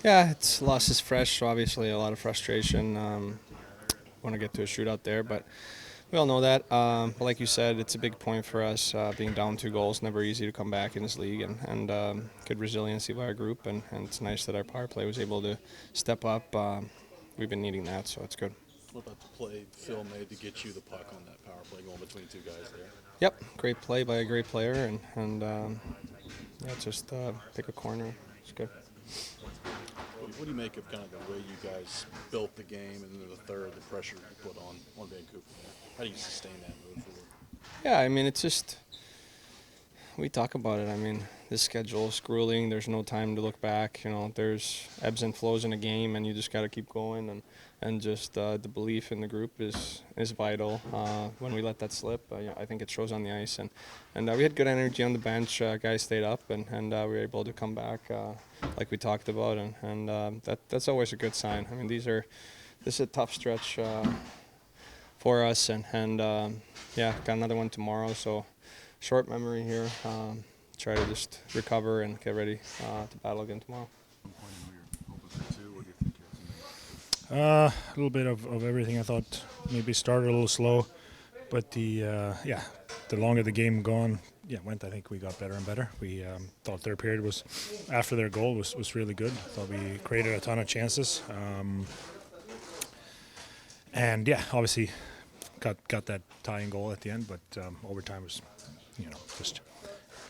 Yeah, it's loss is fresh, so obviously a lot of frustration. Want to get to a shootout there, but we all know that. But like you said, it's a big point for us. Being down 2 goals, never easy to come back in this league, and good resiliency by our group, and it's nice that our power play was able to step up. We've been needing that, so it's good. What about the play Phil made to get you the puck on that power play going between two guys there? Yep, great play by a great player, and yeah, just pick a corner. It's good. What do you make of kind of the way you guys built the game and then the third, the pressure you put on Vancouver? How do you sustain that moving forward? Yeah, I mean, it's just we talk about it. I mean, this schedule is grueling. There's no time to look back. There's ebbs and flows in a game, and you just got to keep going. And just the belief in the group is vital. When we let that slip, yeah, I think it shows on the ice. And we had good energy on the bench. Guys stayed up, and we were able to come back like we talked about. And that's always a good sign. I mean, this is a tough stretch for us, and yeah, got another one tomorrow. So short memory here. Try to just recover and get ready to battle again tomorrow. A little bit of everything. I thought maybe started a little slow, but the longer the game went, I think we got better and better. We thought their period was, after their goal, was really good. I thought we created a ton of chances, and yeah, obviously got that tying goal at the end. But overtime was, just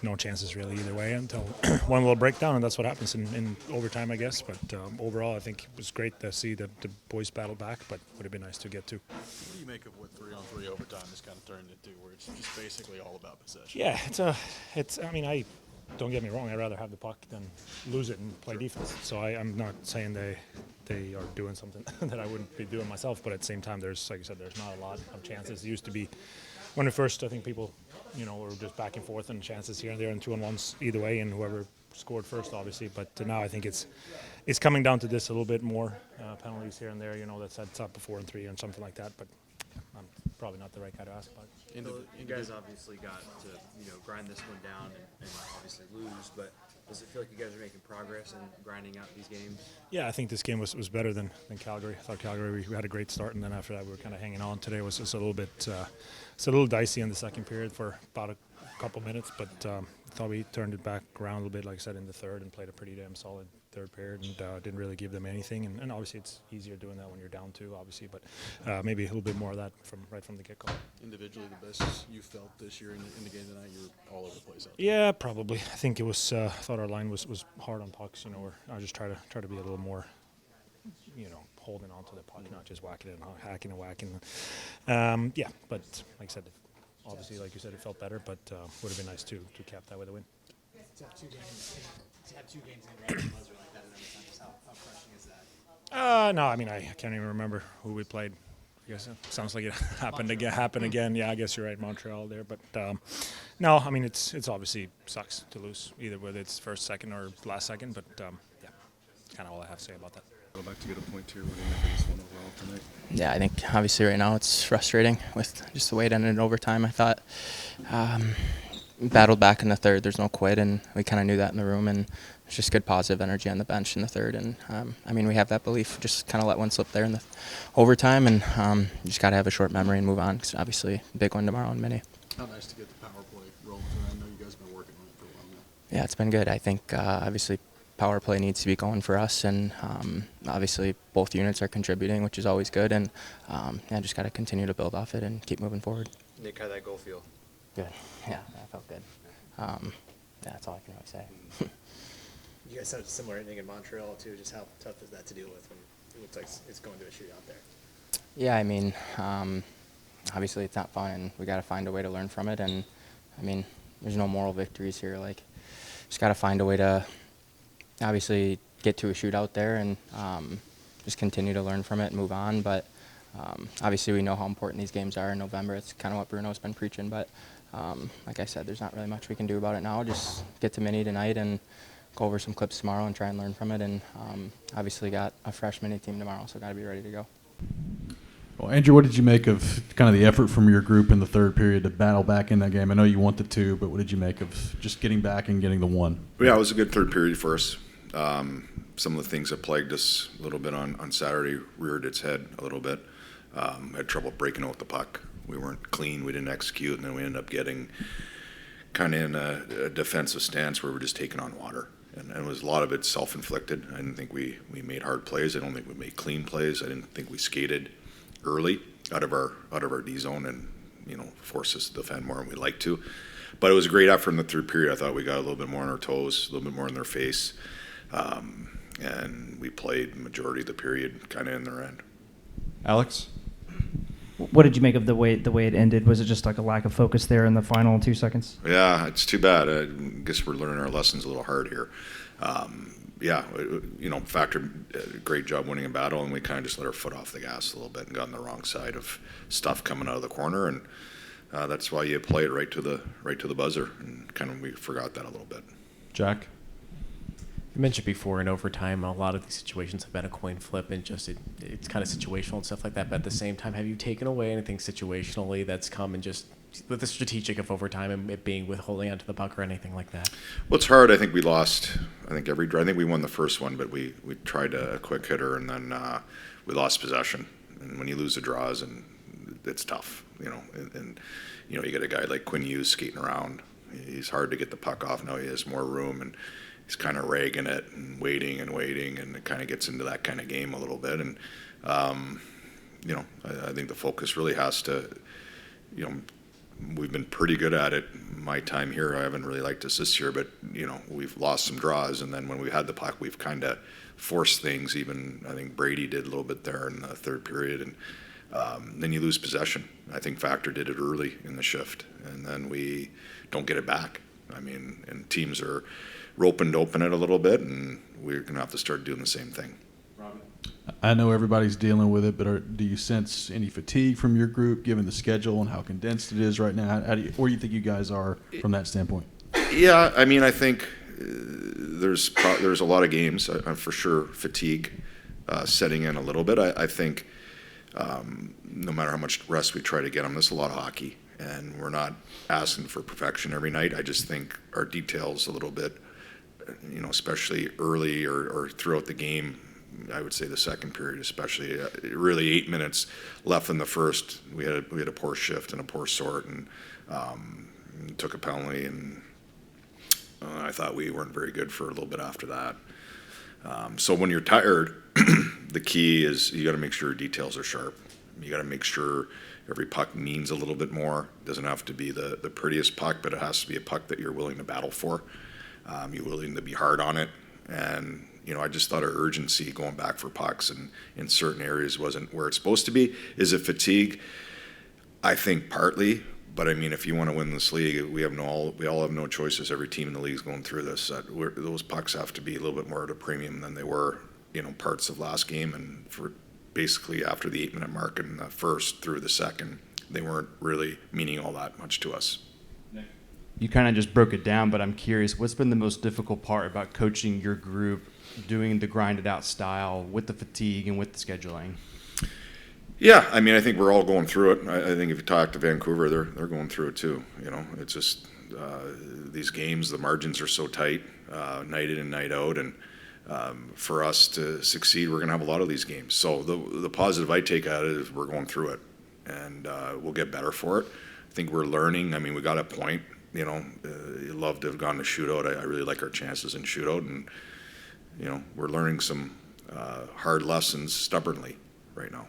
no chances really either way until one little breakdown, and that's what happens in overtime, I guess. But overall, I think it was great to see the boys battle back, but would have been nice to get two. What do you make of what 3-on-3 overtime has kind of turned into, where it's just basically all about possession? Yeah, I mean, don't get me wrong, I'd rather have the puck than lose it and play defense. So I'm not saying they are doing something that I wouldn't be doing myself, but at the same time, there's, like I said, there's not a lot of chances. It used to be, when at first, I think people, were just back and forth and chances here and there and 2-on-1s either way, and whoever scored first, obviously. But now I think it's coming down to this a little bit more, penalties here and there, that sets up a 4-3 and something like that. But I'm probably not the right guy to ask about it. You guys obviously got to grind this one down and obviously lose, but does it feel like you guys are making progress and grinding out these games? Yeah, I think this game was better than Calgary. I thought Calgary, we had a great start, and then after that we were kind of hanging on. Today was just a little bit, it's a little dicey in the second period for about a couple minutes, but I thought we turned it back around a little bit, like I said, in the third, and played a pretty damn solid third period, and didn't really give them anything. And obviously it's easier doing that when you're down two, obviously, but maybe a little bit more of that right from the get-go. Individually, the best you felt this year in the game tonight, you were all over the place out there. Yeah, probably. I think it was. I thought our line was hard on pucks. I just try to be a little more, holding on to the puck, not just whacking it and hacking and whacking. Yeah, but like I said, obviously, like you said, it felt better, but would have been nice to cap that with a win. To have two games in a row, buzzer like that in every sense. How crushing is that? No, I mean I can't even remember who we played. I guess it sounds like it happened again. Yeah, I guess you're right, Montreal there. But no, I mean it's obviously sucks to lose, either whether it's first, second, or last second. But yeah, kind of all I have to say about that. Go back to get a point here. What do you make of this one overall tonight? Yeah, I think obviously right now it's frustrating with just the way it ended in overtime. I thought battled back in the third. There's no quit, and we kind of knew that in the room. And it's just good positive energy on the bench in the third. And I mean, we have that belief. Just kind of let one slip there in the overtime, and you just got to have a short memory and move on. Because obviously, big one tomorrow in Mini. How nice to get the power play rolling tonight. I know you guys have been working on it for a while now. Yeah, it's been good. I think obviously power play needs to be going for us, and obviously both units are contributing, which is always good. And yeah, just got to continue to build off it and keep moving forward. Nick, how'd that goal feel? Good. Yeah, that felt good. Yeah, that's all I can really say. You guys had a similar inning in Montreal too. Just how tough is that to deal with when it looks like it's going to a shootout there? Yeah, I mean, obviously it's not fun, and we got to find a way to learn from it. And I mean, there's no moral victories here. Like, just got to find a way to obviously get to a shootout there, and just continue to learn from it and move on. But obviously we know how important these games are in November. It's kind of what Bruno's been preaching. But like I said, there's not really much we can do about it now. Just get to Mini tonight and go over some clips tomorrow and try and learn from it. And obviously got a fresh Mini team tomorrow, so got to be ready to go. Well, Andrew, what did you make of kind of the effort from your group in the third period to battle back in that game? I know you want the two, but what did you make of just getting back and getting the one? Yeah, it was a good third period for us. some of the things that plagued us a little bit on Saturday reared its head a little bit. Had trouble breaking out the puck. We weren't clean. We didn't execute, and then we ended up getting kind of in a defensive stance where we're just taking on water. And it was a lot of it self-inflicted. I didn't think we made hard plays. I don't think we made clean plays. I didn't think we skated early out of our D zone and forced us to defend more than we like to. But it was a great effort in the third period. I thought we got a little bit more on our toes, a little bit more in their face, and we played the majority of the period kind of in their end. Alex? What did you make of the way it ended? Was it just like a lack of focus there in the final 2 seconds? Yeah, it's too bad. I guess we're learning our lessons a little hard here. Factor did a great job winning a battle, and we kind of just let our foot off the gas a little bit and got on the wrong side of stuff coming out of the corner, and that's why you play it right to the buzzer, and kind of we forgot that a little bit. Jack? You mentioned before in overtime, a lot of these situations have been a coin flip and just it's kind of situational and stuff like that. But at the same time, have you taken away anything situationally that's come and just with the strategic of overtime and it being with holding onto the puck or anything like that? Well, it's hard. I think we lost. I think we won the first one, but we tried a quick hitter and then we lost possession. And when you lose the draws, and it's tough, and you get a guy like Quinn Hughes skating around. He's hard to get the puck off. Now he has more room and he's kind of ragging it and waiting, and it kind of gets into that kind of game a little bit. And, I think the focus really has to, we've been pretty good at it. My time here, I haven't really liked us this year, but, we've lost some draws. And then when we had the puck, we've kind of forced things. Even I think Brady did a little bit there in the third period. And then you lose possession. I think Factor did it early in the shift, and then we don't get it back. And teams are roping to open it a little bit, and we're going to have to start doing the same thing. I know everybody's dealing with it, but do you sense any fatigue from your group, given the schedule and how condensed it is right now? Where do you think you guys are from that standpoint? Yeah, I think there's a lot of games, for sure, fatigue setting in a little bit. I think no matter how much rest we try to get them, there's a lot of hockey, and we're not asking for perfection every night. I just think our details a little bit, especially early or throughout the game. I would say the second period, especially, really 8 minutes left in the first. We had a poor shift and a poor sort, and took a penalty, and I thought we weren't very good for a little bit after that. So when you're tired, the key is you got to make sure your details are sharp. You got to make sure every puck means a little bit more. It doesn't have to be the prettiest puck, but it has to be a puck that you're willing to battle for. You're willing to be hard on it. And, I just thought our urgency going back for pucks and in certain areas wasn't where it's supposed to be. Is it fatigue? I think partly. But, if you want to win this league, we all have no choices. Every team in the league is going through this. Those pucks have to be a little bit more at a premium than they were, parts of last game. And for basically after the 8-minute mark in the first through the second, they weren't really meaning all that much to us. You kind of just broke it down, but I'm curious, what's been the most difficult part about coaching your group, doing the grinded out style with the fatigue and with the scheduling? Yeah, I think we're all going through it. I think if you talk to Vancouver, they're going through it too. It's just these games, the margins are so tight, night in and night out, and for us to succeed, we're going to have a lot of these games. So the positive I take out of it is we're going through it, and we'll get better for it. I think we're learning. We got a point. You love to have gone to shootout. I really like our chances in shootout, and we're learning some hard lessons stubbornly right now.